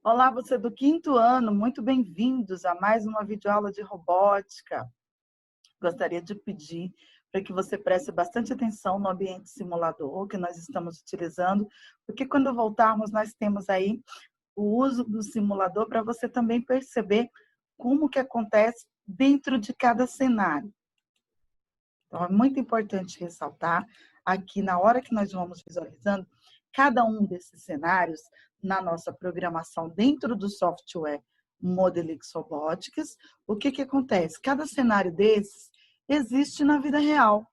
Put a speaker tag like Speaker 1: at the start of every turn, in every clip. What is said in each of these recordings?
Speaker 1: Olá, você do quinto ano, muito bem-vindos a mais uma videoaula de robótica. Gostaria de pedir para que você preste bastante atenção no ambiente simulador que nós estamos utilizando, porque quando voltarmos nós temos aí o uso do simulador para você também perceber como que acontece dentro de cada cenário. Então, é muito importante ressaltar aqui, na hora que nós vamos visualizando, cada um desses cenários na nossa programação dentro do software Modelix Robotics, o que acontece? Cada cenário desses existe na vida real.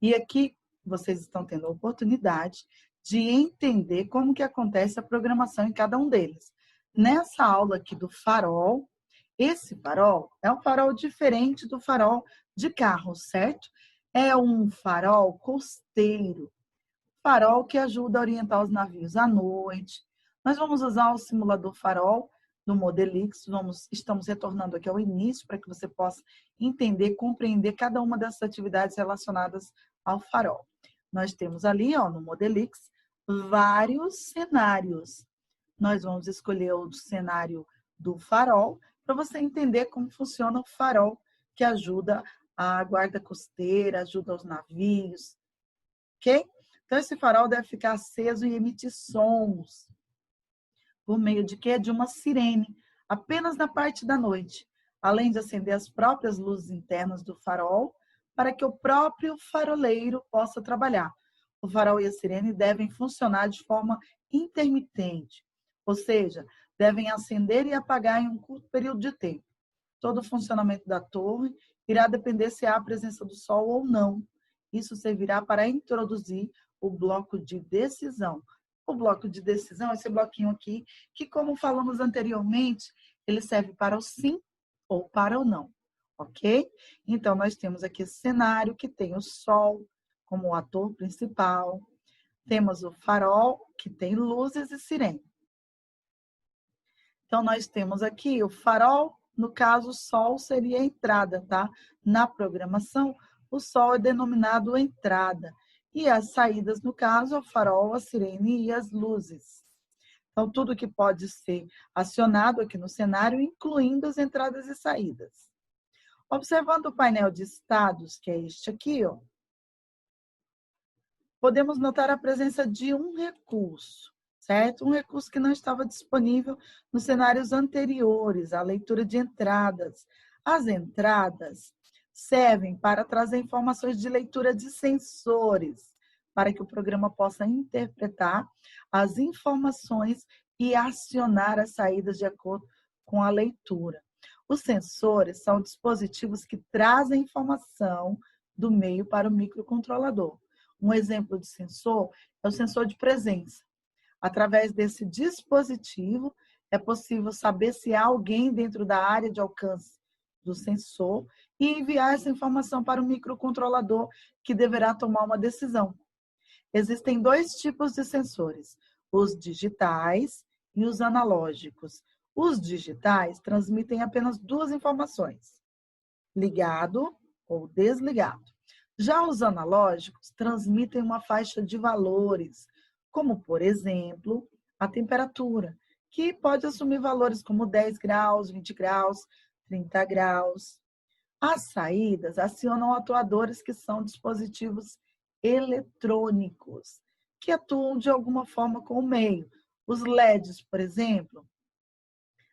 Speaker 1: E aqui vocês estão tendo a oportunidade de entender como que acontece a programação em cada um deles. Nessa aula aqui do farol, esse farol é um farol diferente do farol de carro, certo? É um farol costeiro, farol que ajuda a orientar os navios à noite. Nós vamos usar o simulador farol do Modelix, estamos retornando aqui ao início para que você possa entender, compreender cada uma dessas atividades relacionadas ao farol. Nós temos ali, no Modelix, vários cenários. Nós vamos escolher o cenário do farol para você entender como funciona o farol, que ajuda a guarda costeira, ajuda os navios, ok? Então, esse farol deve ficar aceso e emitir sons. Por meio de quê? De uma sirene, apenas na parte da noite, além de acender as próprias luzes internas do farol, para que o próprio faroleiro possa trabalhar. O farol e a sirene devem funcionar de forma intermitente, ou seja, devem acender e apagar em um curto período de tempo. Todo o funcionamento da torre irá depender se há a presença do sol ou não. Isso servirá para introduzir o bloco de decisão. O bloco de decisão, esse bloquinho aqui, que como falamos anteriormente, ele serve para o sim ou para o não, ok? Então, nós temos aqui esse cenário que tem o sol como o ator principal, temos o farol, que tem luzes e sirene. Então, nós temos aqui o farol, no caso, o sol seria a entrada, tá? Na programação, o sol é denominado entrada. E as saídas, no caso, é o farol, a sirene e as luzes. Então, tudo que pode ser acionado aqui no cenário, incluindo as entradas e saídas. Observando o painel de estados, que é este aqui, podemos notar a presença de um recurso, certo? Um recurso que não estava disponível nos cenários anteriores, a leitura de entradas. As entradas servem para trazer informações de leitura de sensores, para que o programa possa interpretar as informações e acionar as saídas de acordo com a leitura. Os sensores são dispositivos que trazem informação do meio para o microcontrolador. Um exemplo de sensor é o sensor de presença. Através desse dispositivo, é possível saber se há alguém dentro da área de alcance do sensor e enviar essa informação para o microcontrolador, que deverá tomar uma decisão. Existem dois tipos de sensores, os digitais e os analógicos. Os digitais transmitem apenas duas informações, ligado ou desligado. Já os analógicos transmitem uma faixa de valores, como, por exemplo, a temperatura, que pode assumir valores como 10 graus, 20 graus, 30 graus. As saídas acionam atuadores que são dispositivos eletrônicos, que atuam de alguma forma com o meio. Os LEDs, por exemplo,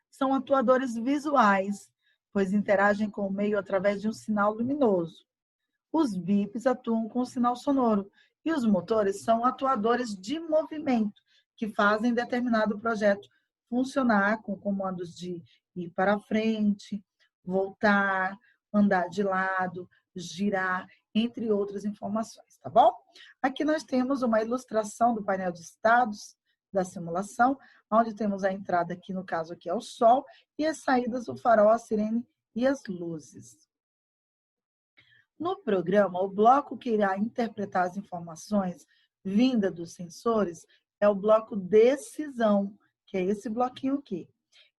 Speaker 1: são atuadores visuais, pois interagem com o meio através de um sinal luminoso. Os bips atuam com o sinal sonoro e os motores são atuadores de movimento, que fazem determinado projeto funcionar com comandos de ir para frente, voltar, andar de lado, girar, entre outras informações, tá bom? Aqui nós temos uma ilustração do painel de estados da simulação, onde temos a entrada aqui, no caso aqui é o sol, e as saídas do farol, a sirene e as luzes. No programa, o bloco que irá interpretar as informações vindas dos sensores é o bloco decisão, que é esse bloquinho aqui.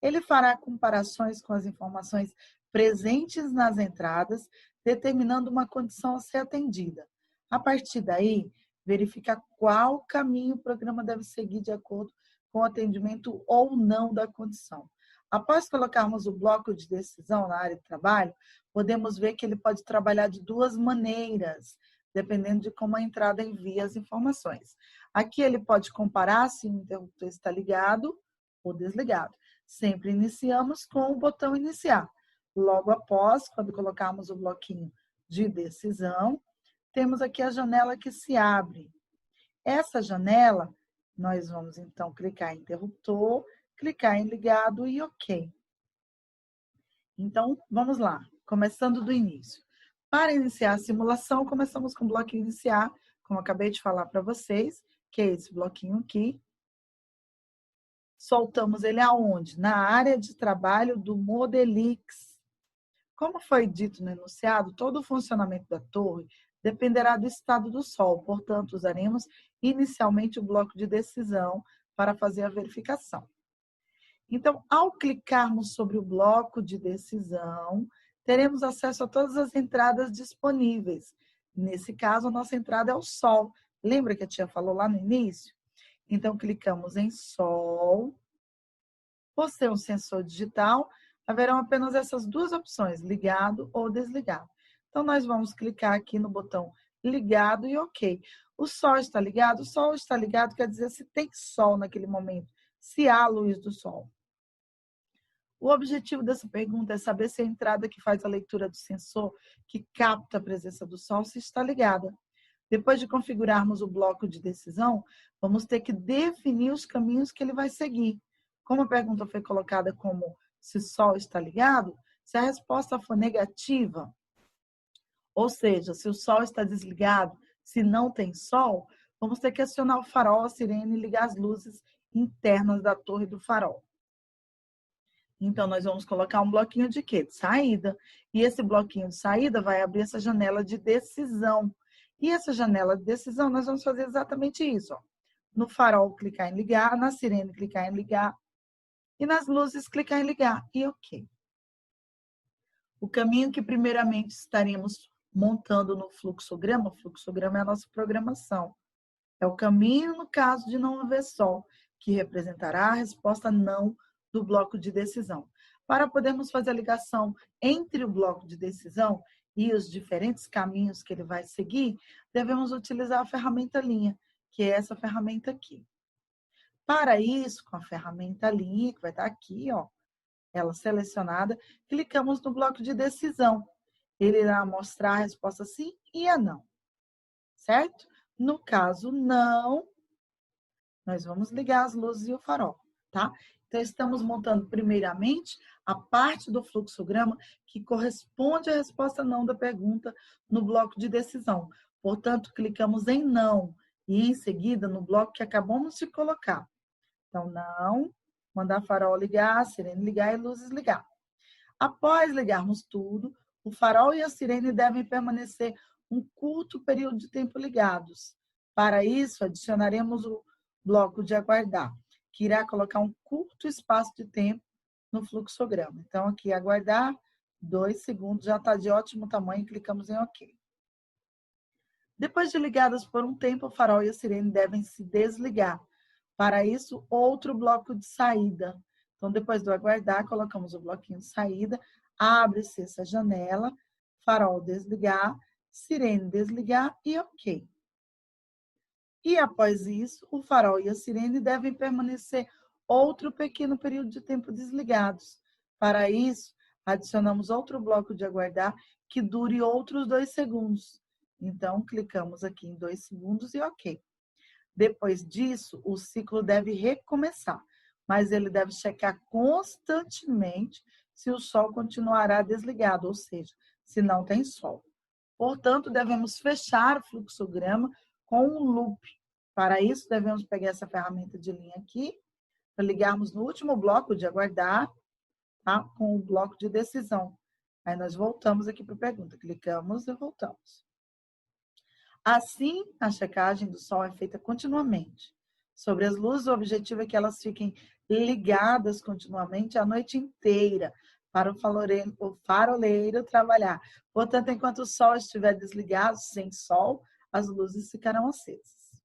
Speaker 1: Ele fará comparações com as informações presentes nas entradas, determinando uma condição a ser atendida. A partir daí, verifica qual caminho o programa deve seguir de acordo com o atendimento ou não da condição. Após colocarmos o bloco de decisão na área de trabalho, podemos ver que ele pode trabalhar de duas maneiras, dependendo de como a entrada envia as informações. Aqui ele pode comparar se o interruptor está ligado ou desligado. Sempre iniciamos com o botão iniciar. Logo após, quando colocarmos o bloquinho de decisão, temos aqui a janela que se abre. Essa janela, nós vamos então clicar em interruptor, clicar em ligado e OK. Então, vamos lá, começando do início. Para iniciar a simulação, começamos com o bloquinho iniciar, como eu acabei de falar para vocês, que é esse bloquinho aqui. Soltamos ele aonde? Na área de trabalho do Modelix. Como foi dito no enunciado, todo o funcionamento da torre dependerá do estado do sol, portanto, usaremos inicialmente o bloco de decisão para fazer a verificação. Então, ao clicarmos sobre o bloco de decisão, teremos acesso a todas as entradas disponíveis. Nesse caso, a nossa entrada é o sol. Lembra que a tia falou lá no início? Então, clicamos em sol. Por ser um sensor digital, haverão apenas essas duas opções, ligado ou desligado. Então, nós vamos clicar aqui no botão ligado e OK. O sol está ligado? O sol está ligado quer dizer se tem sol naquele momento, se há luz do sol. O objetivo dessa pergunta é saber se a entrada que faz a leitura do sensor, que capta a presença do sol, se está ligada. Depois de configurarmos o bloco de decisão, vamos ter que definir os caminhos que ele vai seguir. Como a pergunta foi colocada como se o sol está ligado, se a resposta for negativa, ou seja, se o sol está desligado, se não tem sol, vamos ter que acionar o farol, a sirene e ligar as luzes internas da torre do farol. Então, nós vamos colocar um bloquinho de quê? De saída. E esse bloquinho de saída vai abrir essa janela de decisão. E essa janela de decisão, nós vamos fazer exatamente isso. Ó. No farol, clicar em ligar, na sirene, clicar em ligar. E nas luzes, clicar em ligar. E OK. O caminho que primeiramente estaremos montando no fluxograma, o fluxograma é a nossa programação. É o caminho no caso de não haver sol, que representará a resposta não do bloco de decisão. Para podermos fazer a ligação entre o bloco de decisão e os diferentes caminhos que ele vai seguir, devemos utilizar a ferramenta linha, que é essa ferramenta aqui. Para isso, com a ferramenta linha, que vai estar aqui, ó, ela selecionada, clicamos no bloco de decisão. Ele irá mostrar a resposta sim e a não, certo? No caso não, nós vamos ligar as luzes e o farol, tá? Então, estamos montando primeiramente a parte do fluxograma que corresponde à resposta não da pergunta no bloco de decisão. Portanto, clicamos em não e em seguida no bloco que acabamos de colocar. Então, não, mandar farol ligar, sirene ligar e luzes ligar. Após ligarmos tudo, o farol e a sirene devem permanecer um curto período de tempo ligados. Para isso, adicionaremos o bloco de aguardar, que irá colocar um curto espaço de tempo no fluxograma. Então, aqui, aguardar 2 segundos, já está de ótimo tamanho, clicamos em OK. Depois de ligadas por um tempo, o farol e a sirene devem se desligar. Para isso, outro bloco de saída. Então, depois do aguardar, colocamos o bloquinho de saída, abre-se essa janela, farol desligar, sirene desligar e OK. E após isso, o farol e a sirene devem permanecer outro pequeno período de tempo desligados. Para isso, adicionamos outro bloco de aguardar que dure outros 2 segundos. Então, clicamos aqui em 2 segundos e OK. Depois disso, o ciclo deve recomeçar, mas ele deve checar constantemente se o sol continuará desligado, ou seja, se não tem sol. Portanto, devemos fechar o fluxograma com um loop. Para isso, devemos pegar essa ferramenta de linha aqui, para ligarmos no último bloco de aguardar, tá? Com o bloco de decisão. Aí nós voltamos aqui para a pergunta, clicamos e voltamos. Assim, a checagem do sol é feita continuamente. Sobre as luzes, o objetivo é que elas fiquem ligadas continuamente a noite inteira, para o faroleiro trabalhar. Portanto, enquanto o sol estiver desligado, sem sol, as luzes ficarão acesas.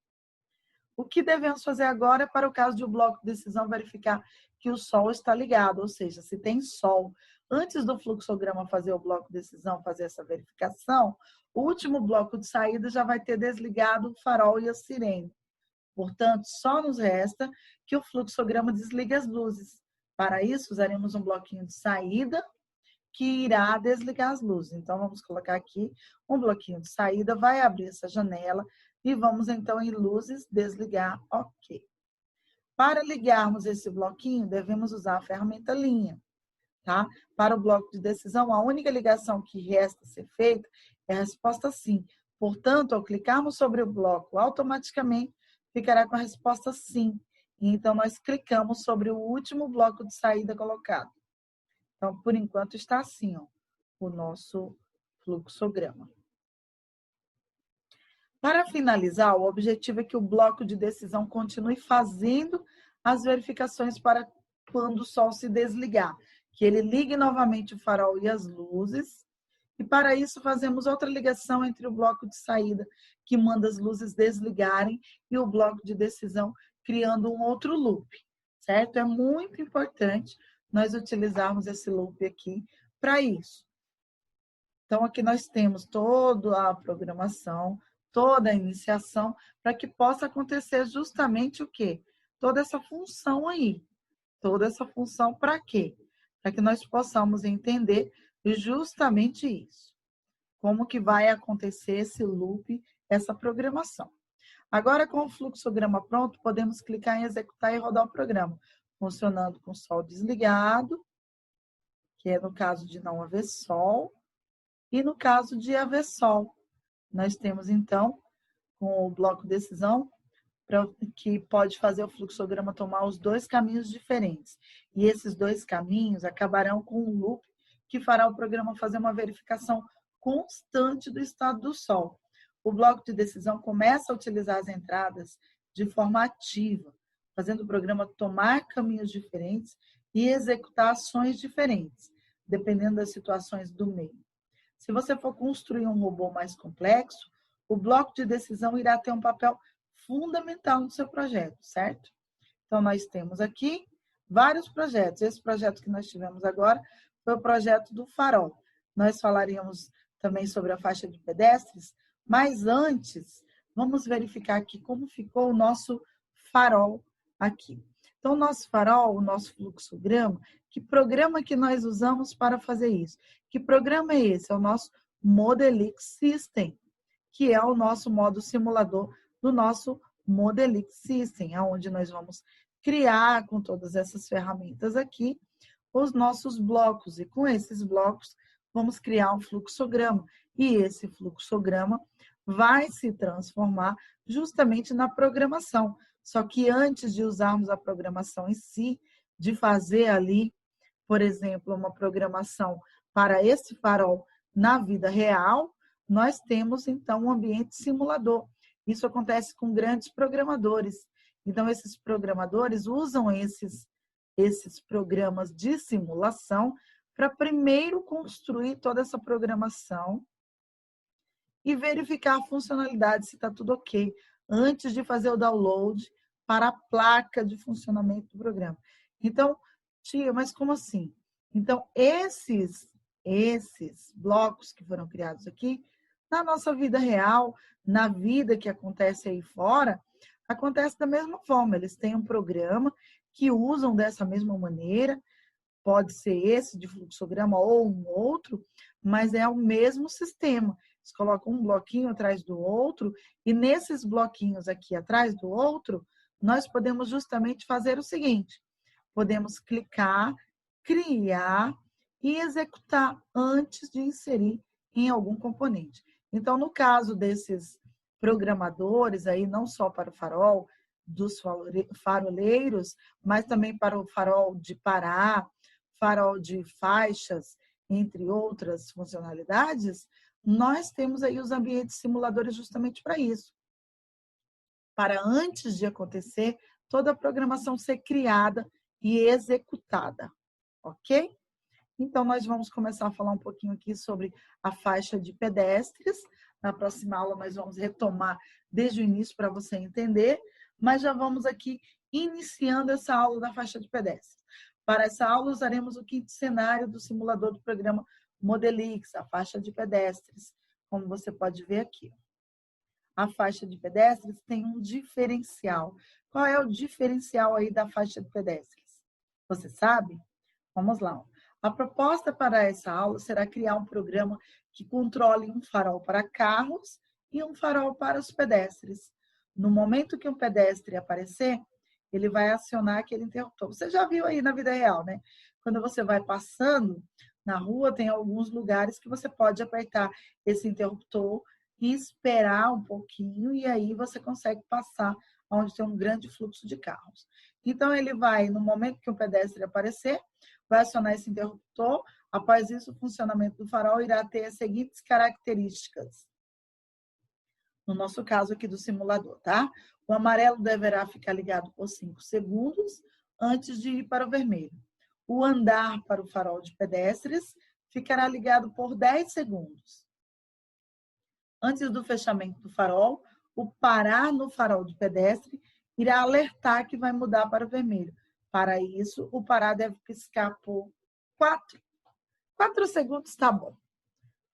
Speaker 1: O que devemos fazer agora é, para o caso de o bloco de decisão, verificar que o sol está ligado, ou seja, se tem sol. Antes do fluxograma fazer o bloco de decisão, fazer essa verificação, o último bloco de saída já vai ter desligado o farol e a sirene. Portanto, só nos resta que o fluxograma desligue as luzes. Para isso, usaremos um bloquinho de saída que irá desligar as luzes. Então, vamos colocar aqui um bloquinho de saída, vai abrir essa janela e vamos, então, em luzes, desligar, ok. Para ligarmos esse bloquinho, devemos usar a ferramenta linha, tá? Para o bloco de decisão, a única ligação que resta ser feita é a resposta sim. Portanto, ao clicarmos sobre o bloco, automaticamente ficará com a resposta sim. Então, nós clicamos sobre o último bloco de saída colocado. Então, por enquanto, está assim, ó, o nosso fluxograma. Para finalizar, o objetivo é que o bloco de decisão continue fazendo as verificações para quando o sol se desligar, que ele ligue novamente o farol e as luzes, e para isso fazemos outra ligação entre o bloco de saída, que manda as luzes desligarem, e o bloco de decisão, criando um outro loop, certo? É muito importante nós utilizarmos esse loop aqui para isso. Então, aqui nós temos toda a programação, toda a iniciação, para que possa acontecer justamente o quê? Toda essa função aí. Toda essa função para quê? Para que nós possamos entender justamente isso. Como que vai acontecer esse loop, essa programação. Agora, com o fluxograma pronto, podemos clicar em executar e rodar o programa, funcionando com o sol desligado, que é no caso de não haver sol, e no caso de haver sol. Nós temos, então, com o bloco decisão, que pode fazer o fluxograma tomar os dois caminhos diferentes. E esses dois caminhos acabarão com um loop que fará o programa fazer uma verificação constante do estado do sol. O bloco de decisão começa a utilizar as entradas de forma ativa, fazendo o programa tomar caminhos diferentes e executar ações diferentes, dependendo das situações do meio. Se você for construir um robô mais complexo, o bloco de decisão irá ter um papel fundamental no seu projeto, certo? Então, nós temos aqui vários projetos. Esse projeto que nós tivemos agora foi o projeto do farol. Nós falaríamos também sobre a faixa de pedestres, mas antes, vamos verificar aqui como ficou o nosso farol aqui. Então, o nosso farol, o nosso fluxograma, que programa que nós usamos para fazer isso? Que programa é esse? É o nosso Modelix System, que é o nosso modo simulador do nosso Modelix System, onde nós vamos criar com todas essas ferramentas aqui os nossos blocos. E com esses blocos, vamos criar um fluxograma. E esse fluxograma vai se transformar justamente na programação. Só que antes de usarmos a programação em si, de fazer ali, por exemplo, uma programação para esse farol na vida real, nós temos, então, um ambiente simulador. Isso acontece com grandes programadores. Então, esses programadores usam esses programas de simulação para primeiro construir toda essa programação e verificar a funcionalidade, se está tudo ok, antes de fazer o download para a placa de funcionamento do programa. Então, tia, mas como assim? Então, esses blocos que foram criados aqui, na nossa vida real, na vida que acontece aí fora, acontece da mesma forma. Eles têm um programa que usam dessa mesma maneira, pode ser esse de fluxograma ou um outro, mas é o mesmo sistema. Eles colocam um bloquinho atrás do outro, e nesses bloquinhos aqui atrás do outro, nós podemos justamente fazer o seguinte: podemos clicar, criar e executar antes de inserir em algum componente. Então, no caso desses programadores aí, não só para o farol, dos faroleiros, mas também para o farol de parar, farol de faixas, entre outras funcionalidades, nós temos aí os ambientes simuladores justamente para isso. Para antes de acontecer, toda a programação ser criada e executada, ok? Então, nós vamos começar a falar um pouquinho aqui sobre a faixa de pedestres. Na próxima aula, nós vamos retomar desde o início para você entender. mas já vamos aqui iniciando essa aula da faixa de pedestres. Para essa aula, usaremos o quinto cenário do simulador do programa Modelix, a faixa de pedestres, como você pode ver aqui. A faixa de pedestres tem um diferencial. Qual é o diferencial aí da faixa de pedestres? Você sabe? Vamos lá. A proposta para essa aula será criar um programa que controle um farol para carros e um farol para os pedestres. No momento que um pedestre aparecer, ele vai acionar aquele interruptor. Você já viu aí na vida real, né? Quando você vai passando na rua, tem alguns lugares que você pode apertar esse interruptor e esperar um pouquinho, e aí você consegue passar onde tem um grande fluxo de carros. Então, ele vai, no momento que o pedestre aparecer, vai acionar esse interruptor. Após isso, o funcionamento do farol irá ter as seguintes características. No nosso caso aqui do simulador, tá? O amarelo deverá ficar ligado por 5 segundos antes de ir para o vermelho. O andar para o farol de pedestres ficará ligado por 10 segundos. Antes do fechamento do farol, o parar no farol de pedestre irá alertar que vai mudar para o vermelho. Para isso, o parar deve piscar por 4 segundos, tá bom,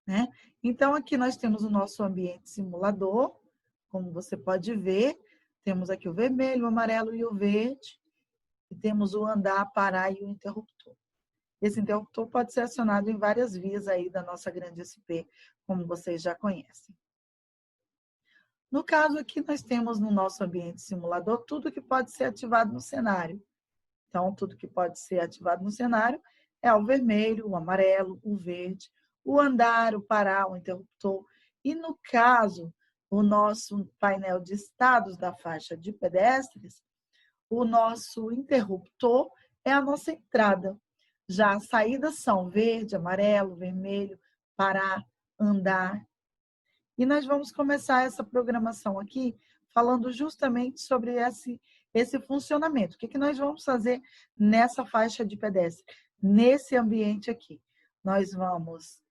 Speaker 1: né? Então, aqui nós temos o nosso ambiente simulador, como você pode ver, temos aqui o vermelho, o amarelo e o verde, e temos o andar, parar e o interruptor. Esse interruptor pode ser acionado em várias vias aí da nossa grande SP, como vocês já conhecem. No caso aqui, nós temos no nosso ambiente simulador tudo que pode ser ativado no cenário. Então, tudo que pode ser ativado no cenário é o vermelho, o amarelo, o verde, o andar, o parar, o interruptor. E no caso, o nosso painel de estados da faixa de pedestres, o nosso interruptor é a nossa entrada. Já as saídas são verde, amarelo, vermelho, parar, andar. E nós vamos começar essa programação aqui falando justamente sobre esse funcionamento. O que nós vamos fazer nessa faixa de pedestre, nesse ambiente aqui? Nós vamos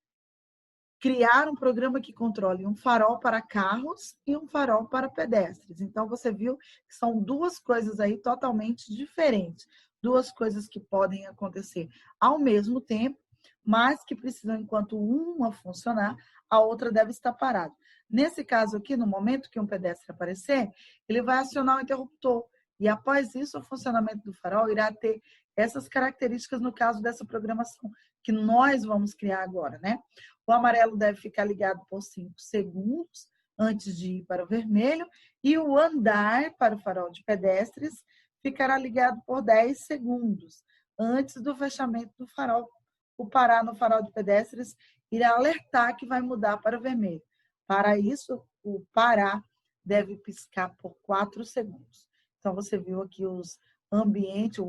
Speaker 1: criar um programa que controle um farol para carros e um farol para pedestres. Então, você viu que são duas coisas aí totalmente diferentes. Duas coisas que podem acontecer ao mesmo tempo, mas que precisam, enquanto uma funcionar, a outra deve estar parada. Nesse caso aqui, no momento que um pedestre aparecer, ele vai acionar o interruptor. E após isso, o funcionamento do farol irá ter essas características no caso dessa programação que nós vamos criar agora, né? O amarelo deve ficar ligado por 5 segundos antes de ir para o vermelho e o andar para o farol de pedestres ficará ligado por 10 segundos antes do fechamento do farol. O parar no farol de pedestres irá alertar que vai mudar para o vermelho. Para isso, o parar deve piscar por 4 segundos. Então, você viu aqui o ambiente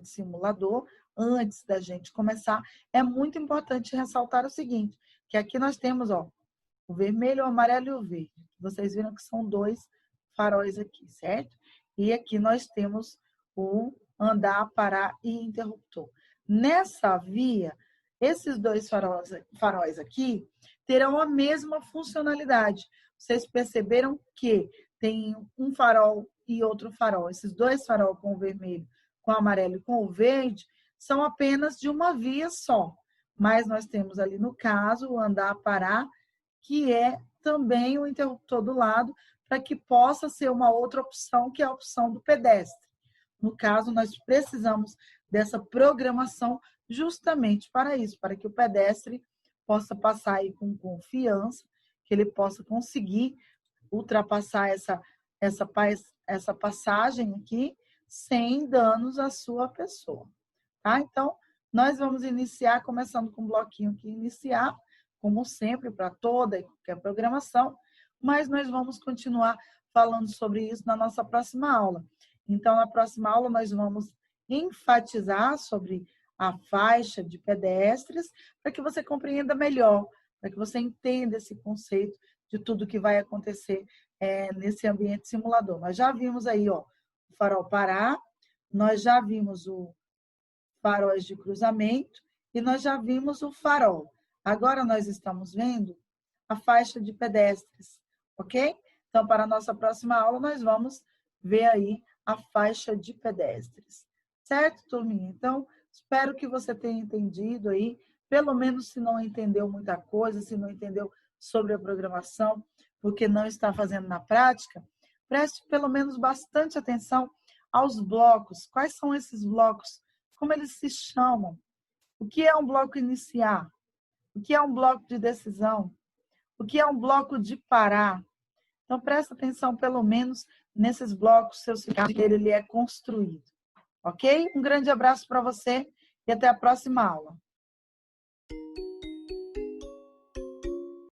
Speaker 1: simulador. Antes da gente começar, é muito importante ressaltar o seguinte, que aqui nós temos, ó, o vermelho, o amarelo e o verde. Vocês viram que são 2 faróis aqui, certo? E aqui nós temos o andar, parar e interruptor. Nessa via, esses 2 faróis aqui terão a mesma funcionalidade. Vocês perceberam que tem um farol e outro farol. Esses 2 faróis com o vermelho, com o amarelo e com o verde, são apenas de uma via só. Mas nós temos ali, no caso, o andar, parar, que é também o interruptor do lado, para que possa ser uma outra opção, que é a opção do pedestre. No caso, nós precisamos dessa programação justamente para isso, para que o pedestre possa passar aí com confiança, que ele possa conseguir ultrapassar essa passagem aqui sem danos à sua pessoa. Tá? Então, nós vamos iniciar, começando com um bloquinho que iniciar, como sempre, para toda e qualquer programação, mas nós vamos continuar falando sobre isso na nossa próxima aula. Então, na próxima aula, nós vamos enfatizar sobre a faixa de pedestres, para que você compreenda melhor, para que você entenda esse conceito de tudo que vai acontecer nesse ambiente simulador. Nós já vimos aí, ó, o farol parar, nós já vimos o faróis de cruzamento e nós já vimos o farol. Agora nós estamos vendo a faixa de pedestres, ok? Então, para a nossa próxima aula, nós vamos ver aí a faixa de pedestres. Certo, turminha? Então, espero que você tenha entendido aí, pelo menos se não entendeu muita coisa, se não entendeu sobre a programação, porque não está fazendo na prática, preste pelo menos bastante atenção aos blocos. Quais são esses blocos? Como eles se chamam? O que é um bloco iniciar? O que é um bloco de decisão? O que é um bloco de parar? Então, presta atenção pelo menos nesses blocos, seu significado, que ele é construído. Ok? Um grande abraço para você e até a próxima aula.